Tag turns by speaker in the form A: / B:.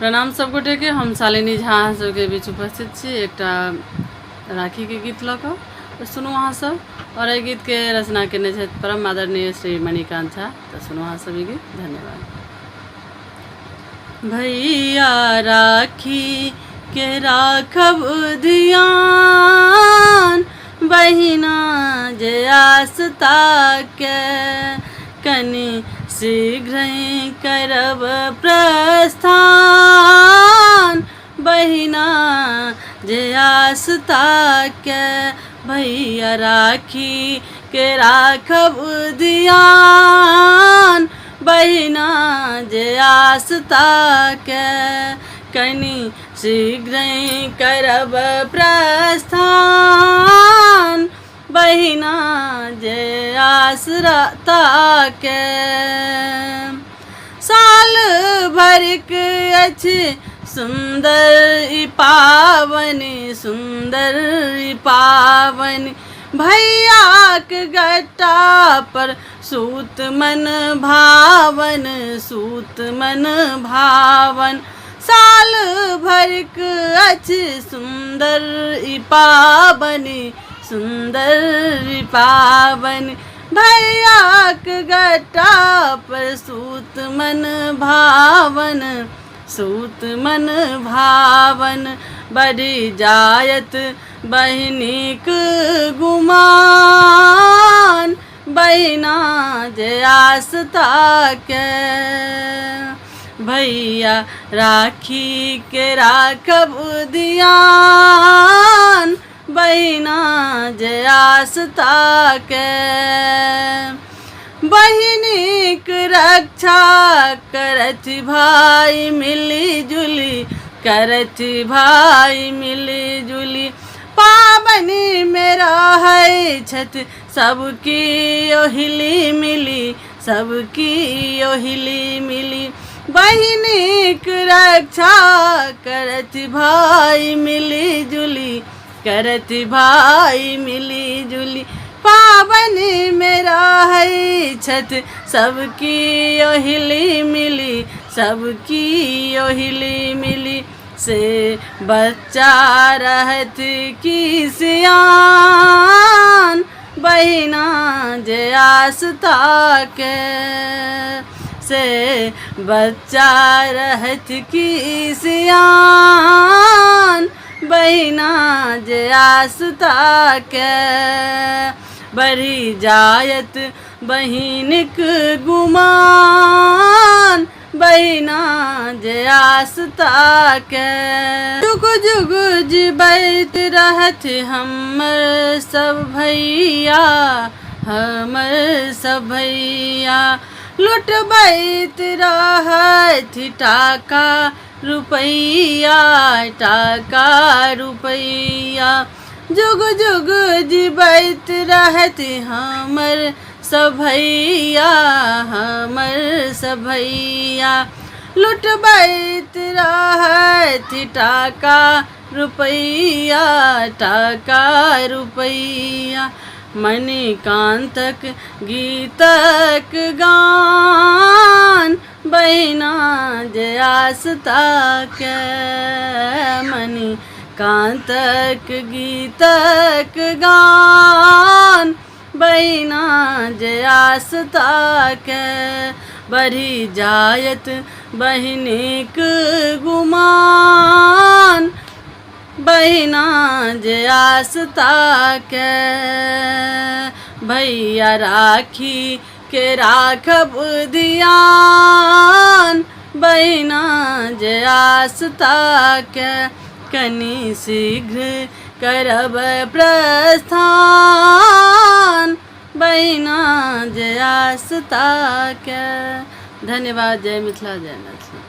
A: प्रणाम सब गोटे के। हम शालिनी झा सबके बीच उपस्थित छी एकटा राखी के गीत लऽ कऽ, तो सुनू अहाँ सब। और एहि गीत के रचना केने छथि परम आदरणीय श्री मणिकांत झा। तो सुनू अहाँ सब ई गीत। धन्यवाद। भैया राखी के राखब ध्यान, बहिना जे आस्था के कनि शीघ्र करब प्रस्थान, बहिना जे आस्था के भैया राखी के राखब ध्यान, बहिना जे आस्था के कनि शीघ्र करब प्रस्थान, बहिना जे आस्था के। साल भरिक अछि सुंदर ई पावन, सुंदर ई पावन, भैया के गट्टा पर सूत मन भावन, सूत मन भावन। साल भरिक अछि सुंदर ई पावन, सुंदर ई पावन, भैया के गट्टा पर सूत मन भावन, सूत मन भावन। बढ़ी जायत बहिनीक गुमान, बहिना जे आस्था के भैया राखी के राखब ध्यान, बहिना जे आस्था के। बहिनीक रक्षा करत भाई मिली जुली, करत भाई मिली जुली, पाबनी में रहै छथि सबकी ओहिली मिली, सबकी ओहिली मिली। बहिनीक रक्षा करत भाई मिली जुली, करत भाई मिली जुली, पाबनी में रहै छथि सबकी ओहिली मिली, सबकी ओहिली मिली। से बच्चा रहत की सियान, बहिना जे आस्था के से बच्चा रहत की सियान, बहिना जे आस्था के। बढ़ी जायत बहिनिक गुमान, बहिना जे आस्था के। जुग जुग जीबैत रहत हमर सब भैया, हमर सब भैया, लुटबैत रहत टाका रुपैया, टाका रुपैया। जुग जुग जीबैत रहत हमर सब भैया, हमर सब भैया, लुटबैत रहत टाका रुपैया, टाका रुपैया। मणिकांतक गीतक गान, बहिना जे आस्था के मणिकांतक गीतक गान, बहिना जे आस्था के। बढ़ी जायत बहिनीक गुमान, बहिना जे आस्था के भैया राखी के राखब ध्यान, बहिना जे आस्था के कनि शीघ्र करब प्रस्थान, बहिना जे आस्था के। धन्यवाद। जय मिथिला, जय मैथिली।